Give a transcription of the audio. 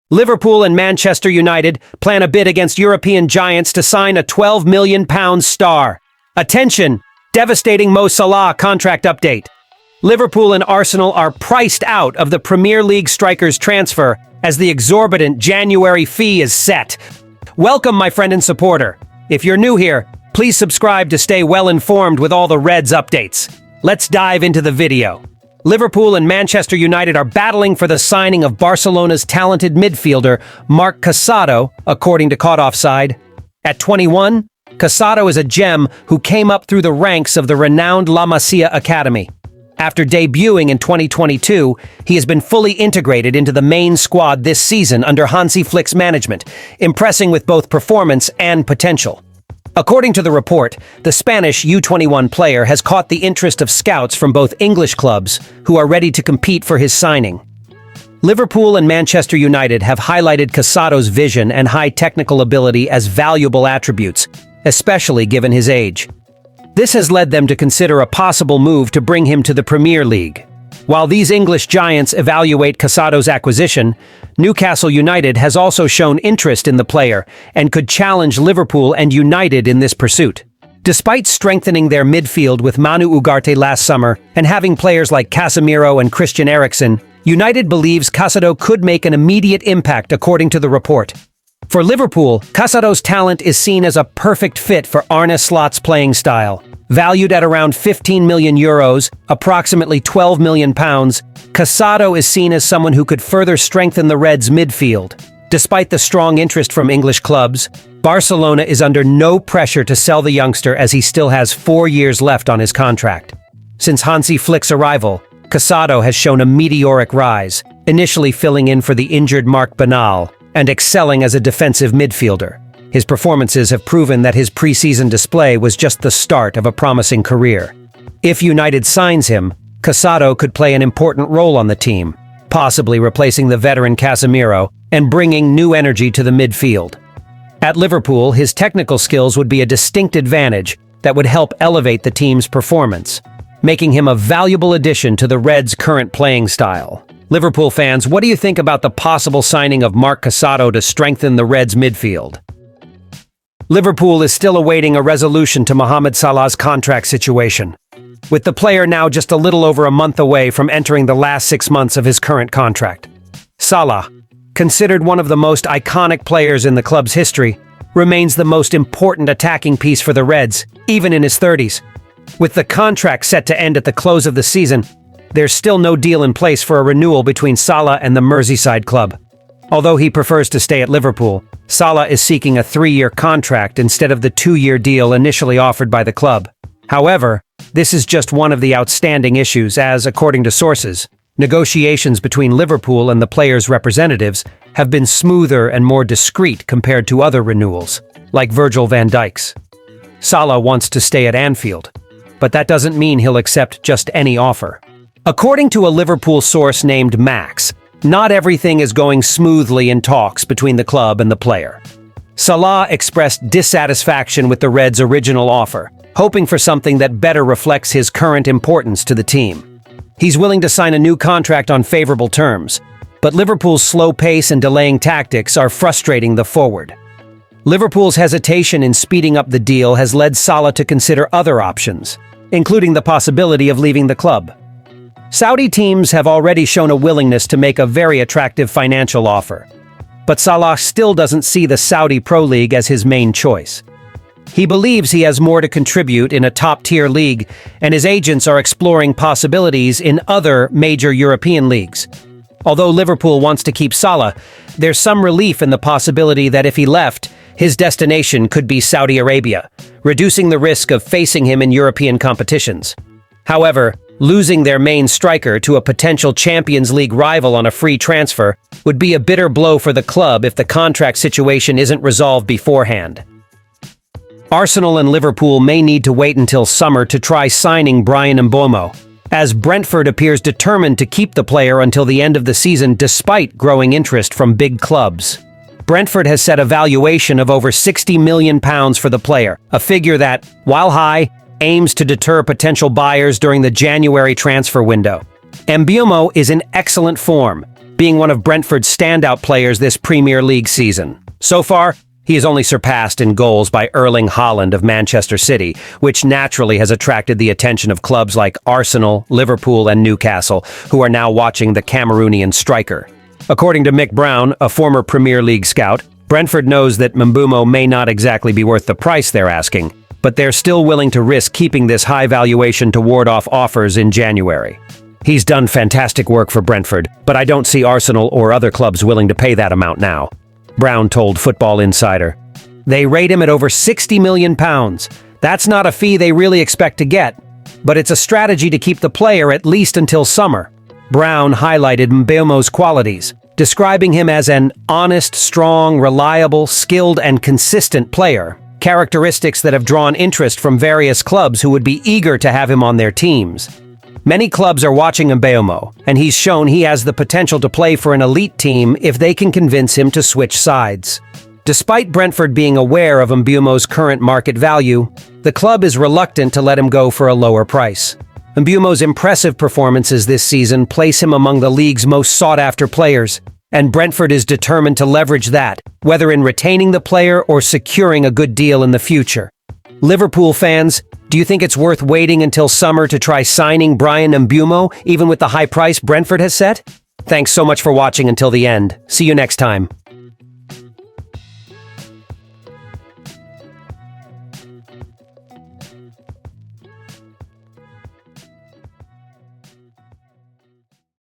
Liverpool and Manchester United plan a bid against European giants to sign a £12 million star. Attention! Devastating Mo Salah contract update. Liverpool and Arsenal are priced out of the Premier League striker's transfer as the exorbitant January fee is set. Welcome, my friend and supporter. If you're new here, please subscribe to stay well informed with all the Reds updates. Let's dive into the video. Liverpool and Manchester United are battling for the signing of Barcelona's talented midfielder, Marc Casado, according to Caught Offside. At 21, Casado is a gem who came up through the ranks of the renowned La Masia Academy. After debuting in 2022, he has been fully integrated into the main squad this season under Hansi Flick's management, impressing with both performance and potential. According to the report, the Spanish U21 player has caught the interest of scouts from both English clubs who are ready to compete for his signing. Liverpool and Manchester United have highlighted Casado's vision and high technical ability as valuable attributes, especially given his age. This has led them to consider a possible move to bring him to the Premier League. While these English giants evaluate Casado's acquisition, Newcastle United has also shown interest in the player and could challenge Liverpool and United in this pursuit. Despite strengthening their midfield with Manu Ugarte last summer and having players like Casemiro and Christian Eriksen, United believes Casado could make an immediate impact according to the report. For Liverpool, Casado's talent is seen as a perfect fit for Arne Slot's playing style. Valued at around €15 million, approximately £12 million, Casado is seen as someone who could further strengthen the Reds' midfield. Despite the strong interest from English clubs, Barcelona is under no pressure to sell the youngster as he still has 4 years left on his contract. Since Hansi Flick's arrival, Casado has shown a meteoric rise, initially filling in for the injured Marc Banal and excelling as a defensive midfielder. His performances have proven that his preseason display was just the start of a promising career. If United signs him, Casado could play an important role on the team, possibly replacing the veteran Casemiro and bringing new energy to the midfield. At Liverpool, his technical skills would be a distinct advantage that would help elevate the team's performance, making him a valuable addition to the Reds' current playing style. Liverpool fans, what do you think about the possible signing of Marc Casado to strengthen the Reds' midfield? Liverpool is still awaiting a resolution to Mohamed Salah's contract situation, with the player now just a little over a month away from entering the last 6 months of his current contract. Salah, considered one of the most iconic players in the club's history, remains the most important attacking piece for the Reds, even in his 30s. With the contract set to end at the close of the season, there's still no deal in place for a renewal between Salah and the Merseyside club. Although he prefers to stay at Liverpool, Salah is seeking a 3-year contract instead of the 2-year deal initially offered by the club. However, this is just one of the outstanding issues as, according to sources, negotiations between Liverpool and the player's representatives have been smoother and more discreet compared to other renewals, like Virgil van Dijk's. Salah wants to stay at Anfield, but that doesn't mean he'll accept just any offer. According to a Liverpool source named Max, not everything is going smoothly in talks between the club and the player. Salah expressed dissatisfaction with the Reds' original offer, hoping for something that better reflects his current importance to the team. He's willing to sign a new contract on favorable terms, but Liverpool's slow pace and delaying tactics are frustrating the forward. Liverpool's hesitation in speeding up the deal has led Salah to consider other options, including the possibility of leaving the club. Saudi teams have already shown a willingness to make a very attractive financial offer, but Salah still doesn't see the Saudi Pro League as his main choice. He believes he has more to contribute in a top-tier league, and his agents are exploring possibilities in other major European leagues. Although Liverpool wants to keep Salah, there's some relief in the possibility that if he left, his destination could be Saudi Arabia, reducing the risk of facing him in European competitions. However, losing their main striker to a potential Champions League rival on a free transfer would be a bitter blow for the club if the contract situation isn't resolved beforehand. Arsenal and Liverpool may need to wait until summer to try signing Bryan Mbeumo, as Brentford appears determined to keep the player until the end of the season despite growing interest from big clubs. Brentford has set a valuation of over £60 million for the player, a figure that, while high, aims to deter potential buyers during the January transfer window. Mbeumo is in excellent form, being one of Brentford's standout players this Premier League season. So far, he is only surpassed in goals by Erling Haaland of Manchester City, which naturally has attracted the attention of clubs like Arsenal, Liverpool, and Newcastle, who are now watching the Cameroonian striker. According to Mick Brown, a former Premier League scout, Brentford knows that Mbeumo may not exactly be worth the price they're asking, but they're still willing to risk keeping this high valuation to ward off offers in January. He's done fantastic work for Brentford, but I don't see Arsenal or other clubs willing to pay that amount now, Brown told Football Insider. They rate him at over £60 million. That's not a fee they really expect to get, but it's a strategy to keep the player at least until summer. Brown highlighted Mbeumo's qualities, describing him as an honest, strong, reliable, skilled, and consistent player, characteristics that have drawn interest from various clubs who would be eager to have him on their teams. Many clubs are watching Mbeumo, and he's shown he has the potential to play for an elite team if they can convince him to switch sides. Despite Brentford being aware of Mbeumo's current market value, the club is reluctant to let him go for a lower price. Mbeumo's impressive performances this season place him among the league's most sought-after players, and Brentford is determined to leverage that, whether in retaining the player or securing a good deal in the future. Liverpool fans, do you think it's worth waiting until summer to try signing Bryan Mbeumo, even with the high price Brentford has set? Thanks so much for watching until the end. See you next time.